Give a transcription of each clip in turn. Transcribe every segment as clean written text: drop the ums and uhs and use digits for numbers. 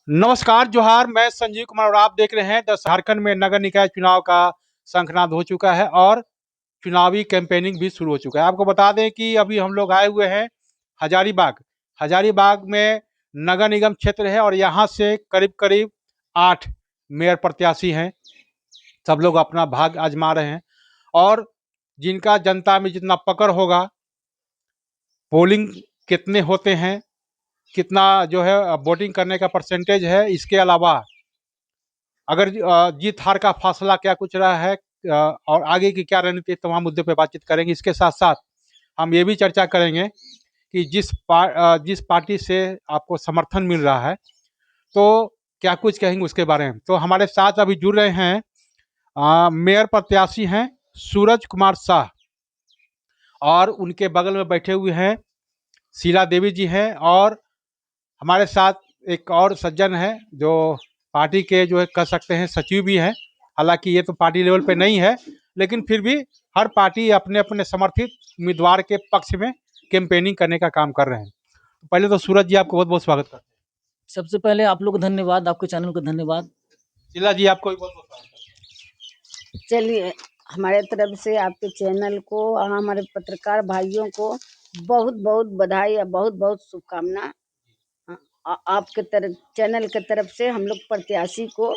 नमस्कार, जोहार। मैं संजीव कुमार और आप देख रहे हैं झारखंड में नगर निकाय चुनाव का शंखनाद हो चुका है और चुनावी कैंपेनिंग भी शुरू हो चुका है। आपको बता दें कि अभी हम लोग आए हुए हैं हजारीबाग। हजारीबाग में नगर निगम क्षेत्र है और यहाँ से करीब-करीब 8 मेयर प्रत्याशी हैं। सब लोग अपना भाग्य आजमा रहे हैं और जिनका जनता में जितना पकड़ होगा, पोलिंग कितने होते हैं, कितना जो है वोटिंग करने का परसेंटेज है, इसके अलावा अगर जीत हार का फासला क्या कुछ रहा है और आगे की क्या रणनीति, तमाम मुद्दे पे बातचीत करेंगे। इसके साथ साथ हम ये भी चर्चा करेंगे कि जिस पार्टी से आपको समर्थन मिल रहा है तो क्या कुछ कहेंगे उसके बारे में। तो हमारे साथ अभी जुड़ रहे हैं मेयर प्रत्याशी हैं सूरज कुमार शाह और उनके बगल में बैठे हुए हैं शीला देवी जी हैं और हमारे साथ एक और सज्जन है जो पार्टी के जो है कह सकते हैं सचिव भी हैं। हालांकि ये तो पार्टी लेवल पे नहीं है, लेकिन फिर भी हर पार्टी अपने अपने समर्थित उम्मीदवार के पक्ष में कैंपेनिंग करने का काम कर रहे हैं। पहले तो सूरज जी आपको बहुत बहुत स्वागत करते हैं। सबसे पहले आप लोग को धन्यवाद, आपके चैनल को धन्यवाद। शीला जी आपको भी बहुत बहुत स्वागत। चलिए, हमारे तरफ से आपके चैनल को और हमारे पत्रकार भाइयों को बहुत बहुत बधाई और बहुत बहुत शुभकामना। आपके तरफ चैनल के तरफ से हम लोग प्रत्याशी को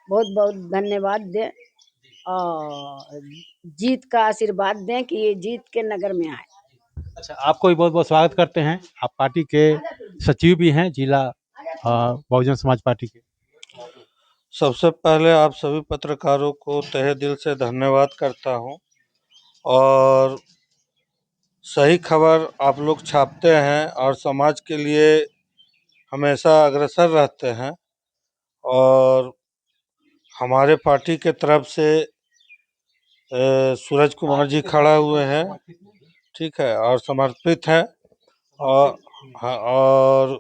बहुत बहुत धन्यवाद दें और जीत का आशीर्वाद दें कि ये जीत के नगर में आए। अच्छा, आपको भी बहुत बहुत स्वागत करते हैं। आप पार्टी के सचिव भी हैं जिला बहुजन समाज पार्टी के। सबसे पहले आप सभी पत्रकारों को तहे दिल से धन्यवाद करता हूं और सही खबर आप लोग छापते हैं और समाज के लिए हमेशा अग्रसर रहते हैं और हमारे पार्टी के तरफ से सूरज कुमार जी खड़ा हुए हैं, ठीक है, और समर्पित हैं और और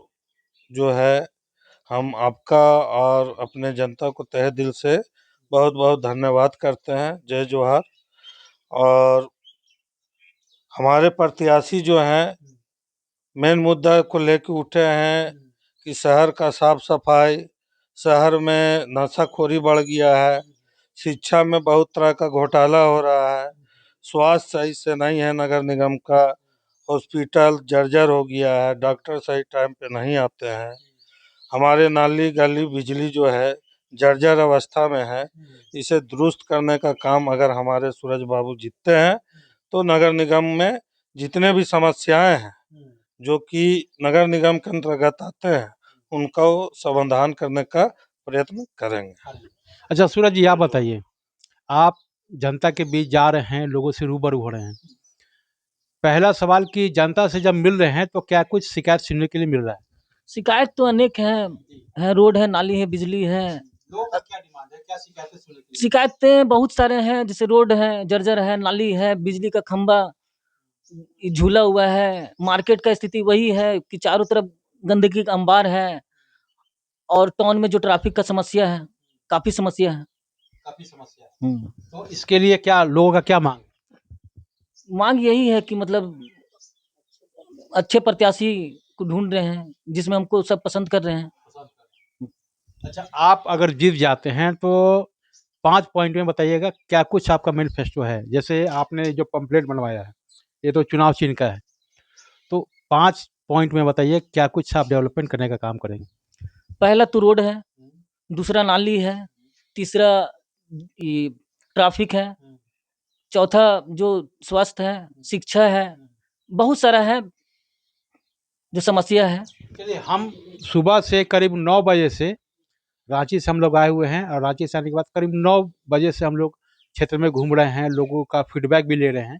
जो है हम आपका और अपने जनता को तहे दिल से बहुत बहुत धन्यवाद करते हैं। जय जोहार। और हमारे प्रत्याशी जो हैं मेन मुद्दा को लेकर उठे हैं कि शहर का साफ सफाई, शहर में नशाखोरी बढ़ गया है, शिक्षा में बहुत तरह का घोटाला हो रहा है, स्वास्थ्य सही से नहीं है, नगर निगम का हॉस्पिटल जर्जर हो गया है, डॉक्टर सही टाइम पे नहीं आते हैं, हमारे नाली गली बिजली जो है जर्जर अवस्था में है। इसे दुरुस्त करने का काम अगर हमारे सूरज बाबू जीतते हैं तो नगर निगम में जितने भी समस्याएं हैं जो कि नगर निगम के अंतर्गत आते हैं उनको समाधान करने का प्रयत्न करेंगे। अच्छा सूरज जी, आप बताइए, आप जनता के बीच जा रहे हैं, लोगों से रूबरू हो रहे हैं। पहला सवाल कि जनता से जब मिल रहे हैं तो क्या कुछ शिकायत सुनने के लिए मिल रहा है? शिकायत तो अनेक है, रोड है, नाली है, बिजली है। लोगों का क्या डिमांड है, क्या शिकायतें सुनने के लिए? शिकायतें बहुत सारे हैं, जैसे रोड है, जर्जर है, नाली है, बिजली का खंभा झूला हुआ है। मार्केट का स्थिति वही है कि चारों तरफ गंदगी का अंबार है और टाउन में जो ट्रैफिक का समस्या है, काफी समस्या है। काफी समस्या है। तो इसके लिए क्या लोगों का क्या मांग? मांग यही है कि मतलब अच्छे प्रत्याशी को ढूंढ रहे हैं जिसमें हमको सब पसंद कर रहे हैं। अच्छा, आप अगर जीत जाते हैं तो 5 पॉइंट में बताइएगा क्या कुछ आपका मैनिफेस्टो है। जैसे आपने जो पंपलेट बनवाया है, ये तो चुनाव चिन्ह का है, तो 5 पॉइंट में बताइए क्या कुछ आप डेवलपमेंट करने का काम करेंगे। पहला तो रोड है, दूसरा नाली है, तीसरा ये ट्रैफिक है, चौथा जो स्वास्थ्य है, शिक्षा है, बहुत सारा है जो समस्या है। चलिए, हम सुबह से करीब 9 बजे से रांची से हम लोग आए हुए हैं और रांची से आने के बाद करीब 9 बजे से हम लोग क्षेत्र में घूम रहे हैं, लोगों का फीडबैक भी ले रहे हैं।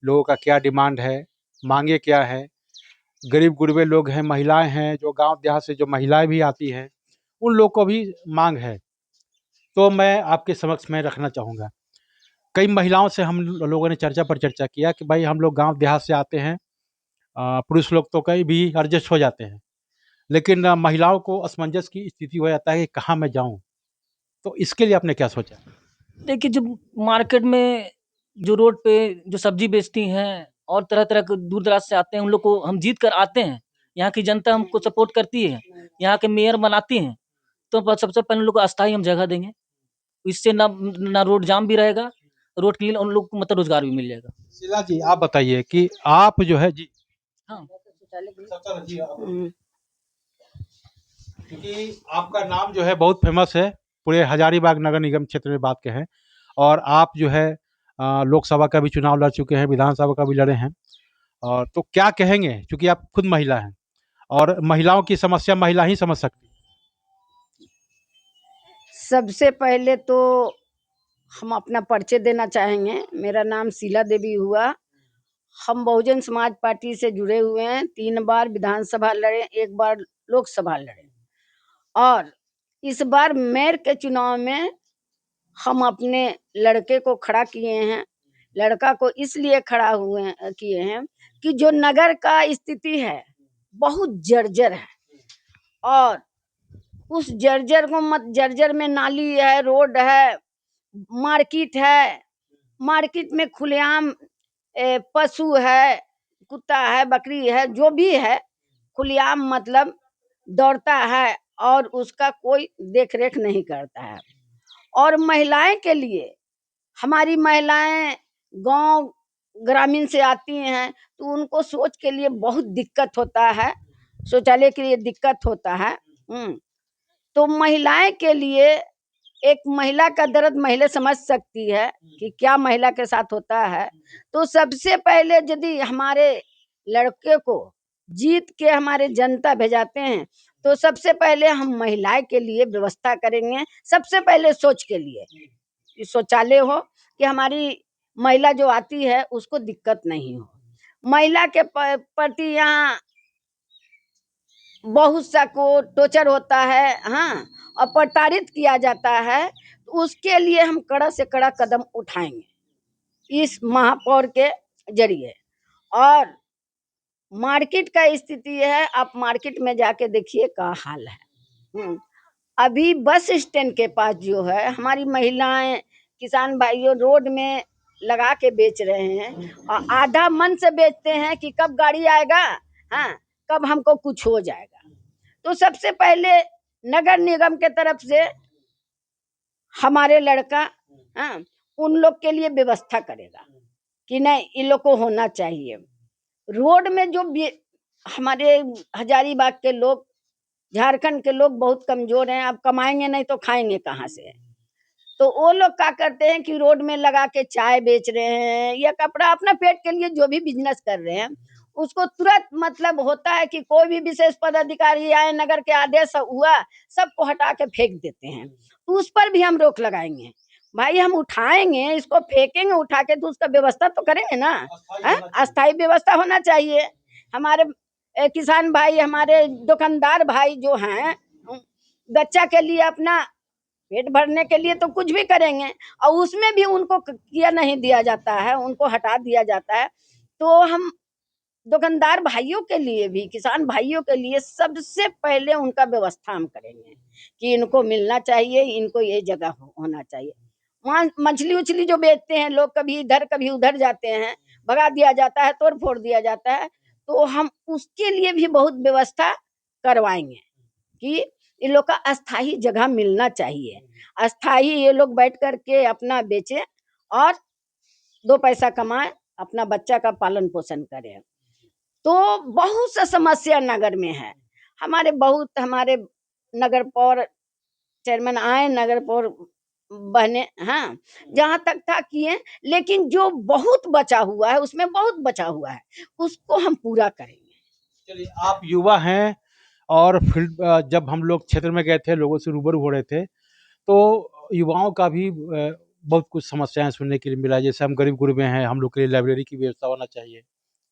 लोगों का क्या डिमांड है, मांगे क्या है, गरीब गुरबे लोग हैं, महिलाएं हैं, जो गांव देहात से जो महिलाएं भी आती हैं, उन लोग को भी मांग है। तो मैं आपके समक्ष में रखना चाहूँगा। कई महिलाओं से हम लोगों ने चर्चा पर चर्चा किया कि भाई हम लोग गांव देहात से आते हैं, पुरुष लोग तो कहीं भी एडजस्ट हो जाते हैं, लेकिन महिलाओं को असमंजस की स्थिति हो जाता है कि कहाँ मैं जाऊँ। तो इसके लिए आपने क्या सोचा? देखिए, जो मार्केट में जो रोड पे जो सब्जी बेचती हैं और तरह-तरह के दूर दराज से आते हैं, उन लोग को हम जीत कर आते हैं। यहाँ की जनता हमको सपोर्ट करती है, यहाँ के मेयर बनाती हैं, तो सबसे पहले उन लोग को अस्थायी हम जगह देंगे। इससे ना रोड जाम भी रहेगा, रोड के लिए उन लोग को मतलब रोजगार भी मिल जाएगा। शीला जी आप बताइए कि आप जो है जी हाँ, हम्म, क्योंकि आपका नाम जो है बहुत फेमस है, पूरे हजारीबाग नगर निगम क्षेत्र में बात के हैं और आप जो है लोकसभा का भी चुनाव लड़ चुके हैं, विधानसभा का भी लड़े हैं और तो क्या कहेंगे? क्योंकि आप खुद महिला हैं और महिलाओं की समस्या महिला ही समझ सकती है। सबसे पहले तो हम अपना परिचय देना चाहेंगे। मेरा नाम शीला देवी हुआ। हम बहुजन समाज पार्टी से जुड़े हुए हैं। 3 बार विधानसभा लड़े, 1 बार लोकसभा लड़े और इस बार मेयर के चुनाव में हम अपने लड़के को खड़ा किए हैं। लड़का को इसलिए खड़ा किए हैं कि जो नगर का स्थिति है बहुत जर्जर है और उस जर्जर में नाली है, रोड है, मार्केट है, मार्केट में खुलेआम पशु है, कुत्ता है, बकरी है, जो भी है खुलेआम मतलब दौड़ता है और उसका कोई देख-रेख नहीं करता है। और महिलाएं के लिए, हमारी महिलाएं गांव ग्रामीण से आती हैं तो उनको सोच के लिए बहुत दिक्कत होता है, शौचालय के लिए दिक्कत होता है। तो महिलाएं के लिए एक महिला का दर्द महिला समझ सकती है कि क्या महिला के साथ होता है। तो सबसे पहले यदि हमारे लड़के को जीत के हमारे जनता भेजाते हैं तो सबसे पहले हम महिलाएं के लिए व्यवस्था करेंगे। सबसे पहले सोच के लिए शौचालय हो कि हमारी महिला जो आती है उसको दिक्कत नहीं हो। महिला के प्रति यहाँ बहुत सा को टॉर्चर होता है, हाँ, और प्रताड़ित किया जाता है। तो उसके लिए हम कड़ा से कड़ा कदम उठाएंगे इस महापौर के जरिए। और मार्केट का स्थिति है, आप मार्केट में जाके देखिए क्या हाल है। अभी बस स्टैंड के पास जो है हमारी महिलाएं किसान भाइयों रोड में लगा के बेच रहे हैं और आधा मन से बेचते हैं कि कब गाड़ी आएगा, हाँ, कब हमको कुछ हो जाएगा। तो सबसे पहले नगर निगम के तरफ से हमारे लड़का, हाँ, उन लोग के लिए व्यवस्था करेगा कि नहीं इन लोग को होना चाहिए। रोड में जो हमारे हजारीबाग के लोग, झारखंड के लोग बहुत कमजोर हैं। अब कमाएंगे नहीं तो खाएंगे कहाँ से? तो वो लोग क्या करते हैं कि रोड में लगा के चाय बेच रहे हैं या कपड़ा, अपना पेट के लिए जो भी बिजनेस कर रहे हैं उसको तुरंत मतलब होता है कि कोई भी विशेष पदाधिकारी आए, नगर के आदेश हुआ, सबको हटा के फेंक देते हैं। तो उस पर भी हम रोक लगाएंगे। भाई हम उठाएंगे, इसको फेंकेंगे उठा के तो उसका व्यवस्था तो करेंगे ना, अस्थायी व्यवस्था होना चाहिए। हमारे किसान भाई, हमारे दुकानदार भाई जो हैं, बच्चा के लिए अपना पेट भरने के लिए तो कुछ भी करेंगे और उसमें भी उनको किया नहीं दिया जाता है, उनको हटा दिया जाता है। तो हम दुकानदार भाइयों के लिए भी, किसान भाइयों के लिए सबसे पहले उनका व्यवस्था हम करेंगे कि इनको मिलना चाहिए, इनको ये जगह होना चाहिए। वहाँ मछली उछली जो बेचते हैं लोग, कभी इधर कभी उधर जाते हैं, भगा दिया जाता है, तोड़ फोड़ दिया जाता है। तो हम उसके लिए भी बहुत व्यवस्था करवाएंगे कि इन लोग का अस्थायी जगह मिलना चाहिए। अस्थायी ये लोग बैठ करके अपना बेचे और 2 पैसा कमाए, अपना बच्चा का पालन पोषण करें। तो बहुत सा समस्या नगर में है। हमारे नगर पौर चेयरमैन आए, नगर पौर बहने, हाँ, जहाँ तक था किए, लेकिन जो बहुत बचा हुआ है, उसमें बहुत बचा हुआ है, उसको हम पूरा करेंगे। चलिए आप युवा हैं और फील्ड जब हम लोग क्षेत्र में गए थे, लोगों से रूबरू हो रहे थे, तो युवाओं का भी बहुत कुछ समस्याएं सुनने के लिए मिला। जैसे हम गरीब गुरबे हैं, हम लोग के लिए लाइब्रेरी की व्यवस्था होना चाहिए,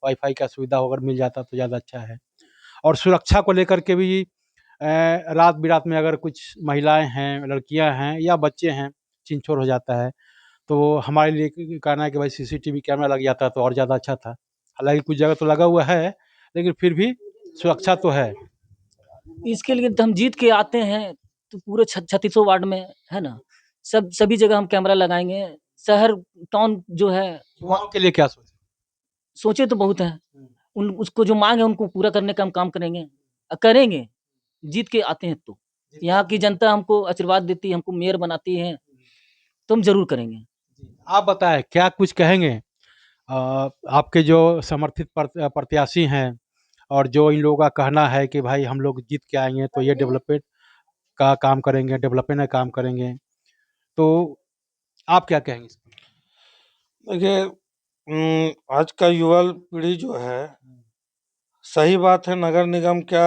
वाईफाई का सुविधा अगर मिल जाता तो ज़्यादा अच्छा है। और सुरक्षा को लेकर के भी रात बिरात में अगर कुछ महिलाएं हैं, लड़कियां हैं या बच्चे हैं, छीन-छोर हो जाता है, तो हमारे लिए कहना है कि भाई सीसीटीवी कैमरा लग जाता तो और ज़्यादा अच्छा था। हालाँकि कुछ जगह तो लगा हुआ है, लेकिन फिर भी सुरक्षा तो है। इसके लिए तो हम जीत के आते हैं तो पूरे 3600 वार्ड में, है ना, सभी जगह हम कैमरा लगाएँगे। शहर टाउन जो है युवाओं के लिए क्या सोचे? सोचे तो बहुत हैं। उसको जो माँग है उनको पूरा करने का हम काम करेंगे, करेंगे, जीत के आते हैं तो। यहाँ की जनता हमको आशीर्वाद देती है, हमको मेयर बनाती है, तो हम ज़रूर करेंगे। आप बताएं क्या कुछ कहेंगे आपके जो समर्थित प्रत्याशी हैं और जो इन लोगों का कहना है कि भाई हम लोग जीत के आएंगे तो ये डेवलपमेंट का काम करेंगे, डेवलपमेंट का काम करेंगे, तो आप क्या कहेंगे इस पर? देखिए, आज का युवा पीढ़ी जो है, सही बात है, नगर निगम क्या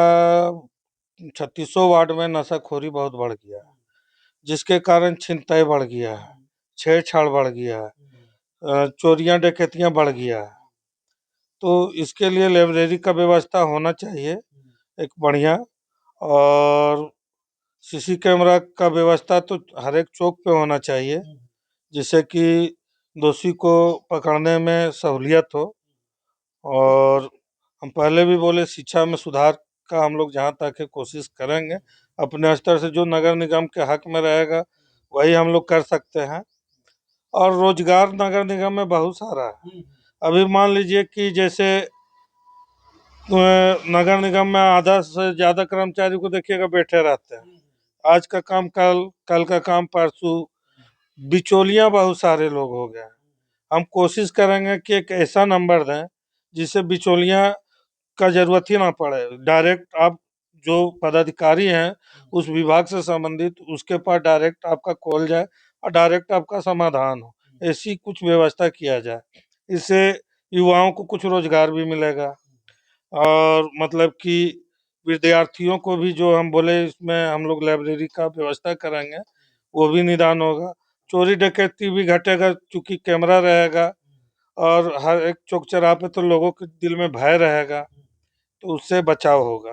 3600 वार्ड में नशाखोरी बहुत बढ़ गया है, जिसके कारण छिनताई बढ़ गया है, छेड़छाड़ बढ़ गया है, चोरियां डकैतियां बढ़ गया है। तो इसके लिए लाइब्रेरी का व्यवस्था होना चाहिए एक बढ़िया, और सीसी कैमरा का व्यवस्था तो हर एक चौक पे होना चाहिए, जिससे कि दोषी को पकड़ने में सहूलियत हो। और हम पहले भी बोले, शिक्षा में सुधार का हम लोग जहाँ तक है कोशिश करेंगे, अपने स्तर से जो नगर निगम के हक में रहेगा वही हम लोग कर सकते हैं। और रोजगार नगर निगम में बहुत सारा है। अभी मान लीजिए कि जैसे नगर निगम में आधा से ज़्यादा कर्मचारी को देखिएगा बैठे रहते हैं, आज का काम कल, कल का काम परसों, बिचौलियाँ बहुत सारे लोग हो गए हैं। हम कोशिश करेंगे कि एक ऐसा नंबर दें जिससे बिचौलियाँ का जरूरत ही ना पड़े, डायरेक्ट आप जो पदाधिकारी हैं उस विभाग से संबंधित, उसके पास डायरेक्ट आपका कॉल जाए और डायरेक्ट आपका समाधान हो, ऐसी कुछ व्यवस्था किया जाए। इससे युवाओं को कुछ रोजगार भी मिलेगा, और मतलब कि विद्यार्थियों को भी, जो हम बोले इसमें हम लोग लाइब्रेरी का व्यवस्था करेंगे, वो भी निदान होगा। चोरी डकैती भी घटेगा क्योंकि कैमरा रहेगा, और हर एक चौक चौराहे पे तो लोगों के दिल में भय रहेगा, तो उससे बचाव होगा।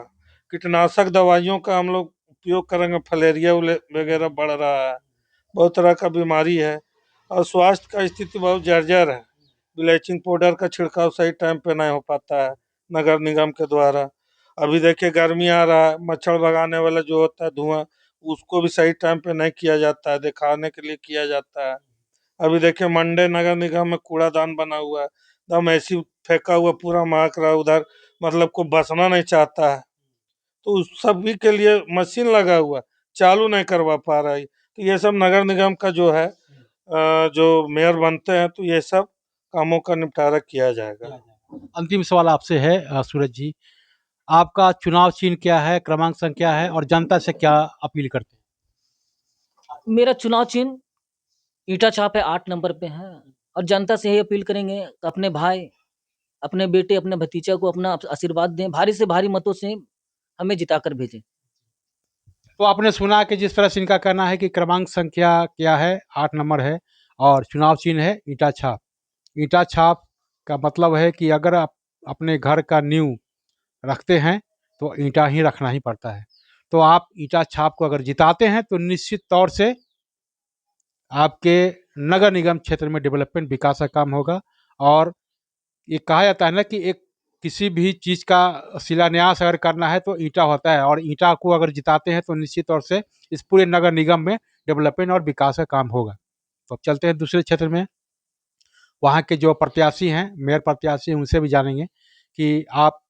कीटनाशक दवाइयों का हम लोग उपयोग करेंगे, फलेरिया वगैरह बढ़ रहा है, बहुत तरह का बीमारी है, और स्वास्थ्य का स्थिति बहुत जर्जर है। ब्लीचिंग पाउडर का छिड़काव सही टाइम पे नहीं हो पाता है नगर निगम के द्वारा। अभी देखिए गर्मी आ रहा है, मच्छर भगाने वाला जो होता है धुआं, उसको भी सही टाइम पे नहीं किया जाता है, दिखाने के लिए किया जाता है। अभी देखिए मंडे नगर निगम में कूड़ादान बना हुआ है, एकदम ऐसी फेंका हुआ, पूरा महक रहा है उधर, मतलब कोई बसना नहीं चाहता है। तो उस सभी के लिए मशीन लगा हुआ है, चालू नहीं करवा पा रहा है। तो ये सब नगर निगम का जो है, जो मेयर बनते हैं तो ये सब कामों का निपटारा किया जाएगा। अंतिम सवाल आपसे है सूरज जी, आपका चुनाव चिन्ह क्या है, क्रमांक संख्या है और जनता से क्या अपील करते हैं? मेरा चुनाव चिन्ह ईटा छाप है, 8 नंबर पे है, और जनता से यही अपील करेंगे कि अपने भाई, अपने बेटे, अपने भतीजा को अपना आशीर्वाद दें, भारी से भारी मतों से हमें जिताकर भेजें। तो आपने सुना कि जिस तरह से इनका कहना है कि क्रमांक संख्या क्या है, 8 नंबर है, और चुनाव चिन्ह है ईटा छाप। ईटा छाप का मतलब है कि अगर आप अपने घर का नींव रखते हैं तो ईंटा ही रखना ही पड़ता है। तो आप ईटा छाप को अगर जिताते हैं तो निश्चित तौर से आपके नगर निगम क्षेत्र में डेवलपमेंट, विकास का काम होगा। और ये कहा जाता है ना कि एक किसी भी चीज़ का शिलान्यास अगर करना है तो ईंटा होता है, और ईंटा को अगर जिताते हैं तो निश्चित तौर से इस पूरे नगर निगम में डेवलपमेंट और विकास का काम होगा। तो अब चलते हैं दूसरे क्षेत्र में, वहाँ के जो प्रत्याशी हैं, मेयर प्रत्याशी हैं, उनसे भी जानेंगे कि आप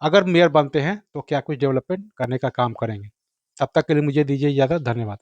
अगर मेयर बनते हैं तो क्या कुछ डेवलपमेंट करने का काम करेंगे। तब तक के लिए मुझे दीजिए इजाज़त। धन्यवाद।